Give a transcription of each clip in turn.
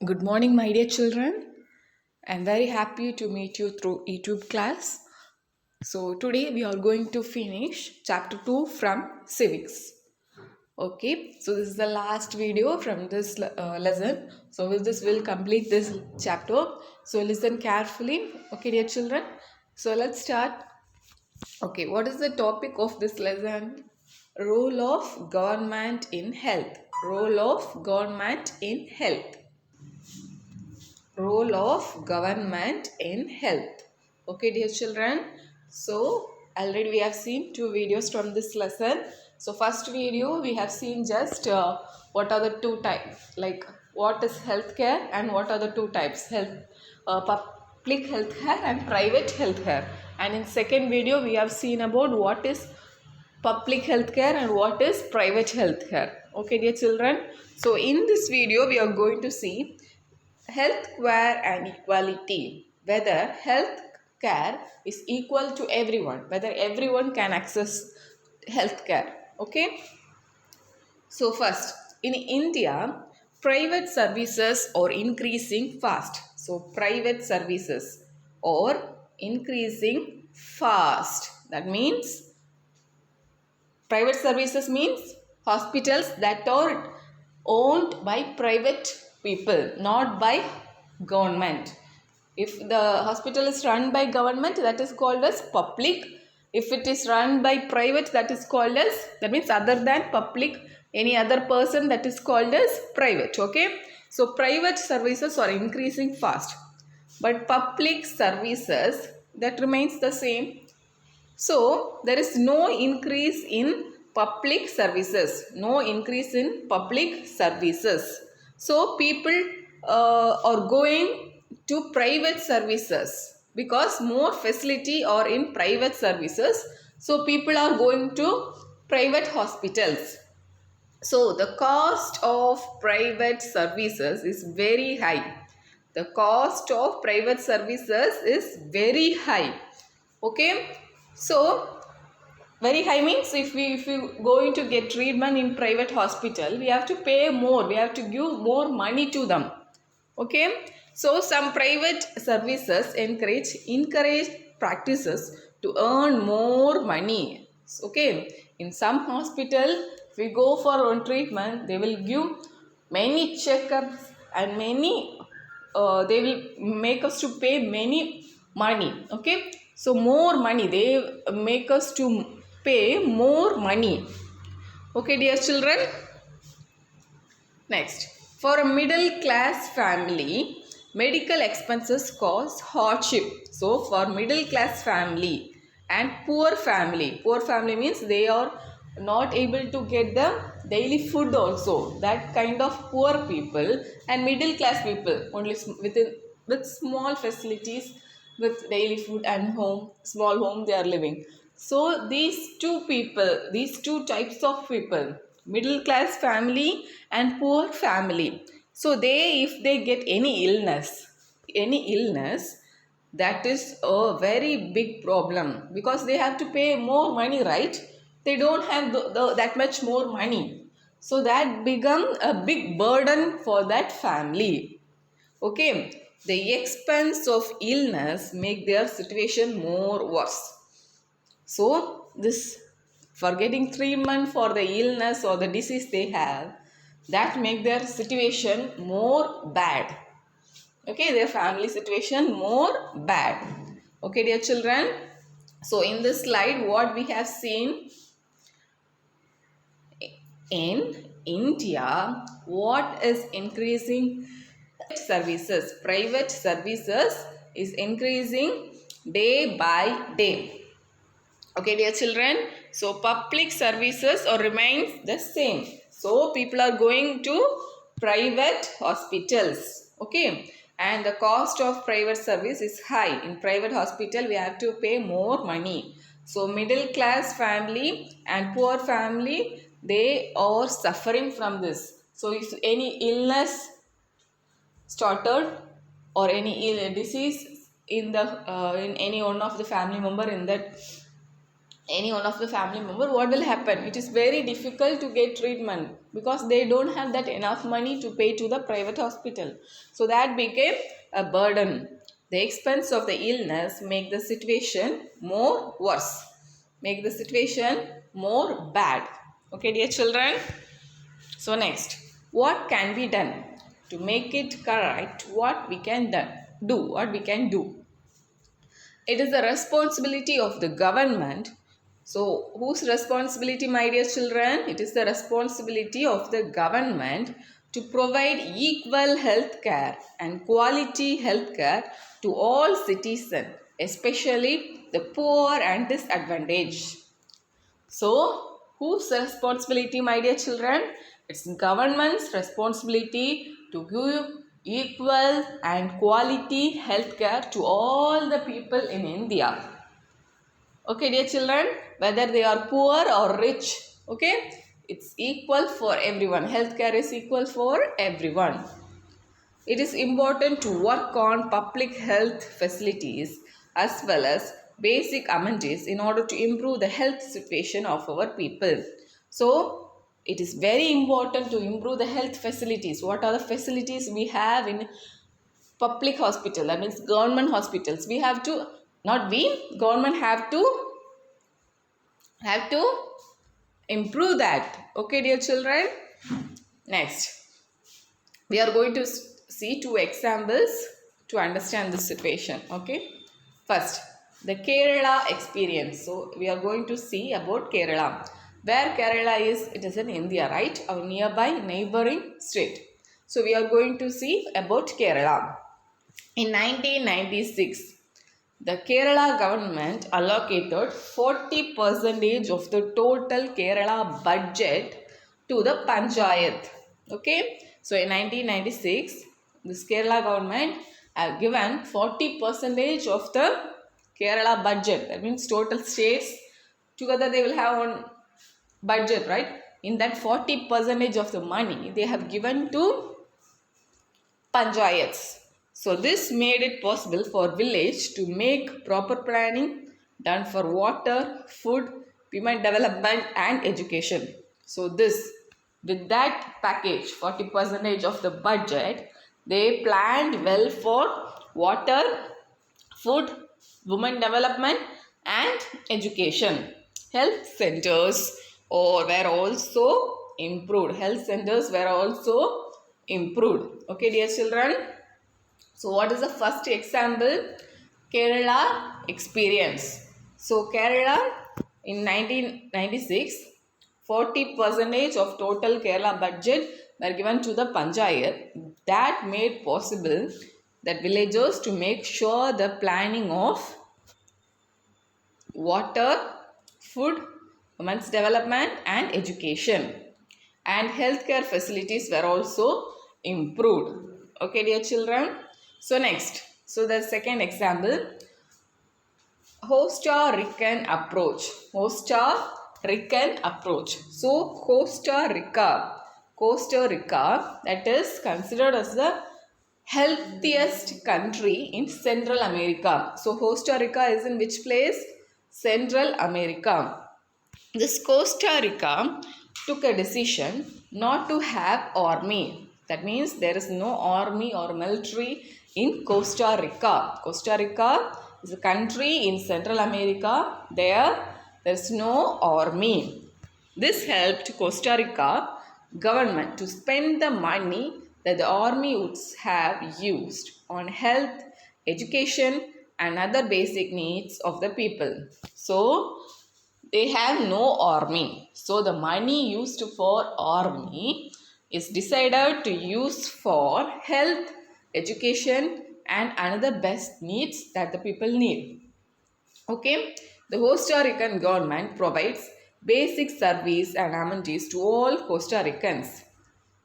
Good morning, my dear children. I'm very happy to meet you through YouTube class. So, today we are going to finish chapter 2 from civics. Okay, so this is the last video from this lesson. So, with this, we'll complete this chapter. So, listen carefully. Okay, dear children. So, let's start. Okay, what is the topic of this lesson? Role of government in health. Role of government in health. Role of government in health. Okay, dear children, so already we have seen two videos from this lesson. So first video we have seen just what are the two types, like what is healthcare and what are the two types, public healthcare and private healthcare. And in second video we have seen about what is public healthcare and what is private healthcare. Okay, dear children, so in this video we are going to see health care and equality, whether health care is equal to everyone, whether everyone can access health care. Okay, so first, in India, private services are increasing fast. So private services are increasing fast. That means private services means hospitals that are owned by private people, not by government. If the hospital is run by government, that is called as public. If it is run by private, that is called as, that means other than public, any other person, that is called as private. Okay, so private services are increasing fast, but public services, that remains the same. So there is no increase in public services, no increase in public services. So people are going to private services because more facility are in private services. So people are going to private hospitals. So the cost of private services is very high. The cost of private services is very high. Okay, so very high means if you going to get treatment in private hospital, we have to pay more, we have to give more money to them. Okay, so some private services encourage practices to earn more money. Okay, in some hospital, if we go for one treatment, they will give many checkups and many they will make us to pay many money. Okay, so more money, they make us to pay more money. Okay, dear children, next, for a middle class family, medical expenses cause hardship. So for middle class family and poor family means they are not able to get the daily food also, that kind of poor people, and middle class people only with small facilities, with daily food and home, small home they are living. So these two types of people, middle class family and poor family, so they, if they get any illness, that is a very big problem because they have to pay more money, right? They don't have that much more money, so that become a big burden for that family. Okay, the expense of illness make their situation more worse. So this, for getting treatment for the illness or the disease they have, that make their situation more bad. Okay, their family situation more bad. Okay, dear children, so in this slide what we have seen, in India, what is increasing? Private services is increasing day by day. Okay, dear children, so public services or remains the same. So people are going to private hospitals. Okay, and the cost of private service is high. In private hospital, we have to pay more money. So middle class family and poor family, they are suffering from this. So if any illness started or any disease in the in any one of the family member in that any one of the family member, what will happen? It is very difficult to get treatment because they don't have that enough money to pay to the private hospital. So that became a burden. The expense of the illness make the situation more worse, make the situation more bad. Okay, dear children. So next, what can be done to make it correct? What we can do? What we can do? It is the responsibility of the government. So, whose responsibility, my dear children? It is the responsibility of the government to provide equal health care and quality health care to all citizens, especially the poor and disadvantaged. So, whose responsibility, my dear children? It's government's responsibility to give equal and quality healthcare to all the people in India. Okay, dear children, whether they are poor or rich, okay, it's equal for everyone. Healthcare is equal for everyone. It is important to work on public health facilities as well as basic amenities in order to improve the health situation of our people. So, it is very important to improve the health facilities. What are the facilities we have in public hospital? That means government hospitals. We have to, not we, government have to improve that. Okay, dear children. Next, we are going to see two examples to understand this situation. Okay, first, the Kerala experience. So we are going to see about Kerala. Where Kerala is, it is in India, right? Our nearby neighboring state. So we are going to see about Kerala. In 1996, the Kerala government allocated 40% of the total Kerala budget to the Panchayat. Okay, so in 1996, this Kerala government have given 40% of the Kerala budget. That means total states together they will have one budget, right? In that 40% of the money they have given to Panchayats. So this made it possible for village to make proper planning done for water, food, women development and education. So this, with that package, 40% of the budget, they planned well for water, food, women development and education. Health centers were also improved. Health centers were also improved. Okay, dear children. So what is the first example? Kerala experience. So Kerala in 1996, 40% of total Kerala budget were given to the Panchayat. That made possible that villagers to make sure the planning of water, food, women's development and education. And healthcare facilities were also improved. Okay, dear children. So next, so the second example, Costa Rican approach. Costa Rican approach. So Costa Rica, that is considered as the healthiest country in Central America. So Costa Rica is in which place? Central America. This Costa Rica took a decision not to have army. That means there is no army or military in Costa Rica. Costa Rica is a country in Central America. There is no army. This helped Costa Rica government to spend the money that the army would have used on health, education and other basic needs of the people. So they have no army. So the money used for army is decided to use for health, education and another best needs that the people need. Okay, the Costa Rican government provides basic service and amenities to all Costa Ricans.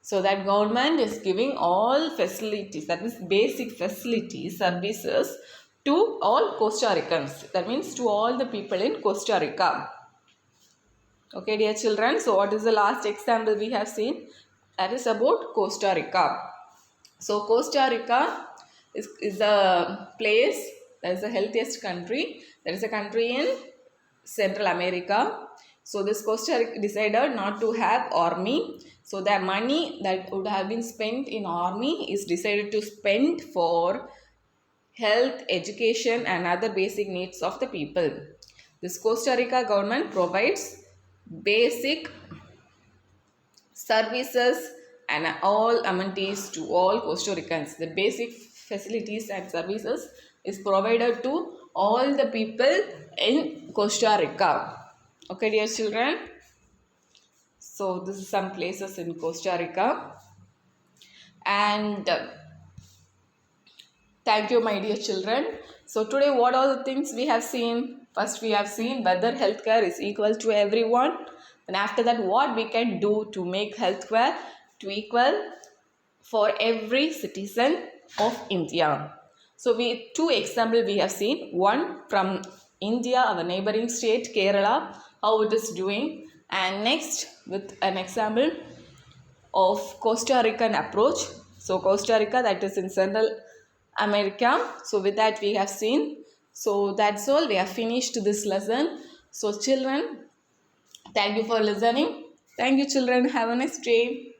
So that government is giving all facilities, that means basic facilities, services to all Costa Ricans. That means to all the people in Costa Rica. Okay, dear children. So what is the last example we have seen? That is about Costa Rica. So Costa Rica is a place that is the healthiest country. That is a country in Central America. So this Costa Rica decided not to have army. So the money that would have been spent in army is decided to spend for health, education and other basic needs of the people. This Costa Rica government provides basic services and all amenities to all Costa Ricans. The basic facilities and services is provided to all the people in Costa Rica. Okay, dear children. So this is some places in Costa Rica. And thank you, my dear children. So today, what are the things we have seen? First, we have seen whether healthcare is equal to everyone. And after that, what we can do to make healthcare to equal for every citizen of India. So two examples we have seen. One from India, our neighboring state, Kerala, how it is doing. And next with an example of Costa Rican approach. So Costa Rica, that is in Central America. So with that we have seen. So that's all. We have finished this lesson. So children, thank you for listening. Thank you children. Have a nice day.